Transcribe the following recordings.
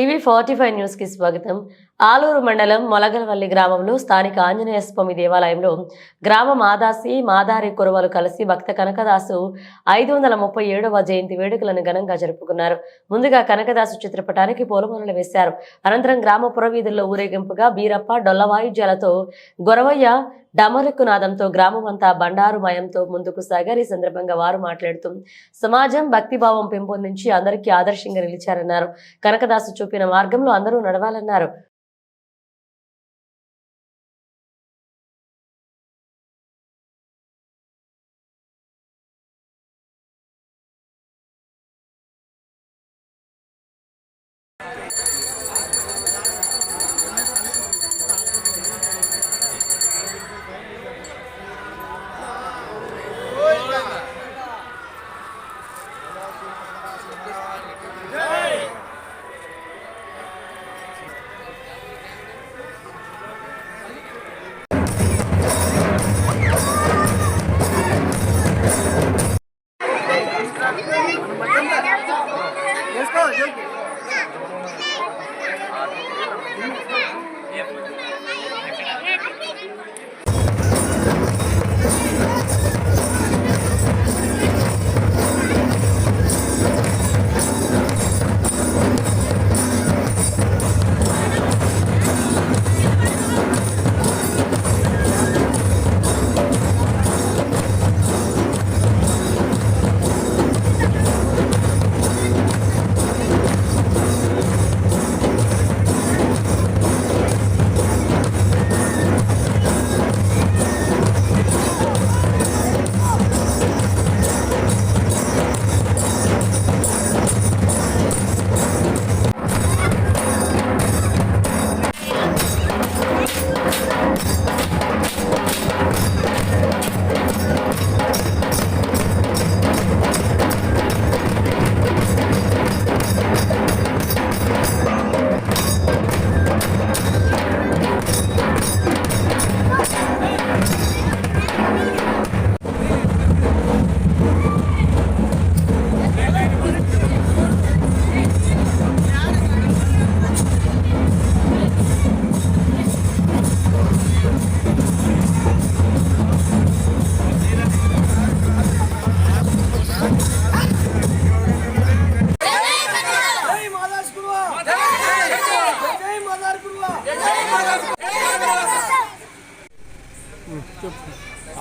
టీవీ45 news కి స్వాగతం. ఆలూరు మండలం మొలగల్వల్లి గ్రామంలో స్థానిక ఆంజనేయ స్వామి దేవాలయంలో గ్రామ మాదాసి మాదారి కురవలు కలిసి భక్త కనకదాసు 537వ జయంతి వేడుకలను ఘనంగా జరుపుకున్నారు. ముందుగా కనకదాసు చిత్రపటానికి పూలమాలలు వేశారు. అనంతరం గ్రామ పురవీధుల్లో ఊరేగింపుగా బీరప్ప డొల్ల వాయిద్యాలతో గొరవయ్య డమరుకు నాదంతో గ్రామం అంతా బండారుమయంతో ముందుకు సాగారు. ఈ సందర్భంగా వారు మాట్లాడుతూ సమాజం భక్తిభావం పెంపొందించి అందరికీ ఆదర్శంగా నిలిచారన్నారు. కనకదాసు చూపిన మార్గంలో అందరూ నడవాలన్నారు.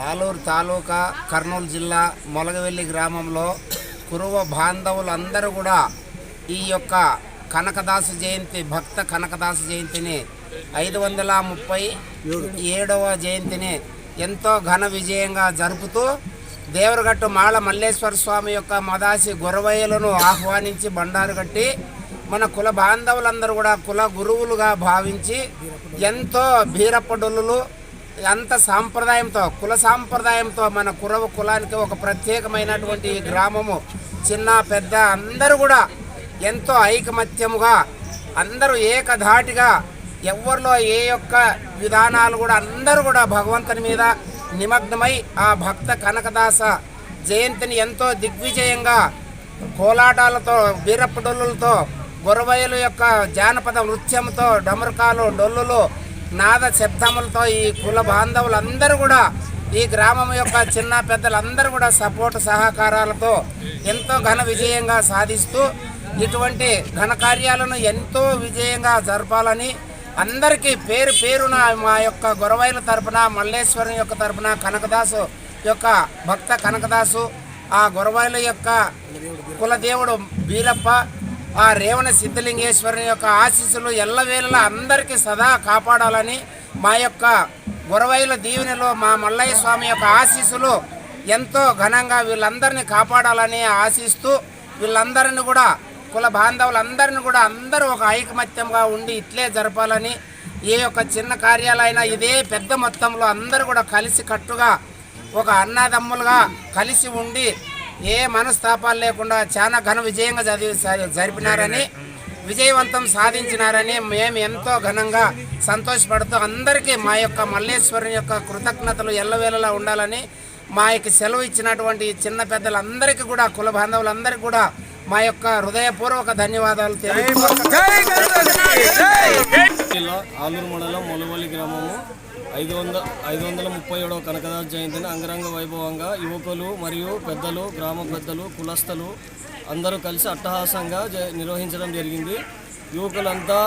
ఆలూరు తాలూకా కర్నూలు జిల్లా మొలగవెల్లి గ్రామంలో కురువ బాంధవులందరూ కూడా ఈ యొక్క కనకదాసు జయంతి భక్త కనకదాసు జయంతిని 537వ జయంతిని ఎంతో ఘన విజయంగా జరుపుతూ దేవరగట్టు మాళ మల్లేశ్వర స్వామి యొక్క మదాసి గొరవయ్యలను ఆహ్వానించి బండారు కట్టి మన కుల బాంధవులందరూ కూడా కుల గురువులుగా భావించి ఎంతో బీరప్పడొల్లులు అంత సాంప్రదాయంతో కుల సాంప్రదాయంతో మన కురవ కులానికి ఒక ప్రత్యేకమైనటువంటి ఈ గ్రామము చిన్న పెద్ద అందరూ కూడా ఎంతో ఐకమత్యముగా అందరూ ఏకధాటిగా ఎవరిలో ఏ యొక్క విధానాలు కూడా అందరూ కూడా భగవంతుని మీద నిమగ్నమై ఆ భక్త కనకదాస జయంతిని ఎంతో దిగ్విజయంగా కోలాటాలతో బీరప్పడొల్లులతో గొరవయ్యల యొక్క జానపద నృత్యంతో డమరుకాలు డొల్లులు నాద శబ్దములతో ఈ కుల బాంధవులందరూ కూడా ఈ గ్రామం యొక్క చిన్న పెద్దలందరూ కూడా సపోర్టు సహకారాలతో ఎంతో ఘన విజయంగా సాధిస్తూ ఇటువంటి ఘనకార్యాలను ఎంతో విజయంగా జరపాలని అందరికీ పేరు పేరున మా యొక్క గొరవయ్యల తరపున మల్లేశ్వరం యొక్క తరపున కనకదాసు యొక్క భక్త కనకదాసు ఆ గొరవయ్యల యొక్క కులదేవుడు బీరప్ప ఆ రేవణ సిద్ధలింగేశ్వరుని యొక్క ఆశీస్సులు ఎల్లవేళలా అందరికీ సదా కాపాడాలని మా యొక్క గొరవయ్యల దీవెనలో మా మల్లయ్య స్వామి యొక్క ఆశీస్సులు ఎంతో ఘనంగా వీళ్ళందరినీ కాపాడాలని ఆశిస్తూ వీళ్ళందరినీ కూడా కుల బాంధవులందరినీ కూడా అందరూ ఒక ఐకమత్యంగా ఉండి ఇట్లే జరపాలని ఏ యొక్క చిన్న కార్యాలైనా ఇదే పెద్ద మొత్తంలో అందరూ కూడా కలిసి కట్టుగా ఒక అన్నదమ్ములుగా కలిసి ఉండి ఏ మనస్తాపాలు లేకుండా చాలా ఘన విజయంగా జరిపినారని విజయవంతం సాధించినారని మేము ఎంతో ఘనంగా సంతోషపడుతూ అందరికీ మా యొక్క మల్లేశ్వరుని యొక్క కృతజ్ఞతలు ఎల్లవేళలా ఉండాలని మా యొక్క సెలవు ఇచ్చినటువంటి చిన్న పెద్దలందరికీ కూడా కుల బాంధవులందరికీ కూడా మా యొక్క హృదయపూర్వక ధన్యవాదాలు జిల్లా ఆలూరు మండలం మొలవల్లి గ్రామము 537వ కనకదాస జయంతిని అంగరంగ వైభవంగా యువకులు మరియు పెద్దలు, గ్రామ పెద్దలు, కులస్థలు అందరూ కలిసి అట్టహాసంగా నిర్వహించడం జరిగింది. యువకులంతా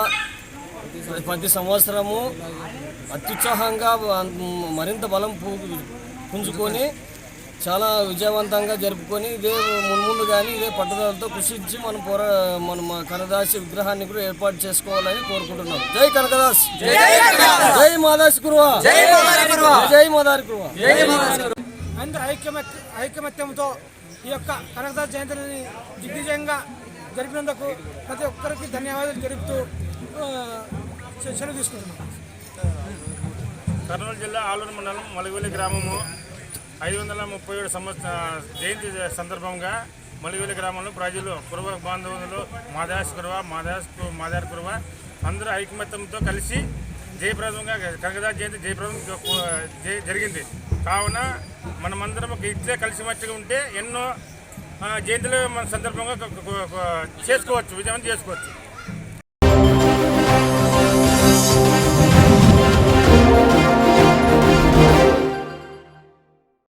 ప్రతి సంవత్సరము అత్యుత్సాహంగా మరింత బలం పుంజుకొని చాలా విజయవంతంగా జరుపుకొని ఇదే ముందు కానీ ఇదే పట్టుదలతో కృషించి మన కనకదాసి విగ్రహాన్ని కూడా ఏర్పాటు చేసుకోవాలని కోరుకుంటున్నాం. జై కనకదాస్, జై మాదాసి కురువా, జై మాదారి కురువా. అందరూ ఐకమత్యంతో ఈ యొక్క కనకదాస జయంతిని దిగ్విజయంగా జరిపినందుకు ప్రతి ఒక్కరికి ధన్యవాదాలు తెలుపుతూ సెలవు తీసుకుంటున్నాం. కర్నూలు జిల్లా ఆలూరు మండలం మలివెల్లి గ్రామము 537 జయంతి సందర్భంగా మలివెల్లి గ్రామంలో ప్రజలు కురువ బాంధవులు మాదారి కురువ అందరూ ఐకమత్యంతో కలిసి జయప్రదంగా కనకదాస జయంతి జయప్రదం జరిగింది. కావున మనమందరం ఇట్లే కలిసిమెలిసిగా ఉంటే ఎన్నో జయంతులు మన సందర్భంగా చేసుకోవచ్చు, విజయవంతం చేసుకోవచ్చు.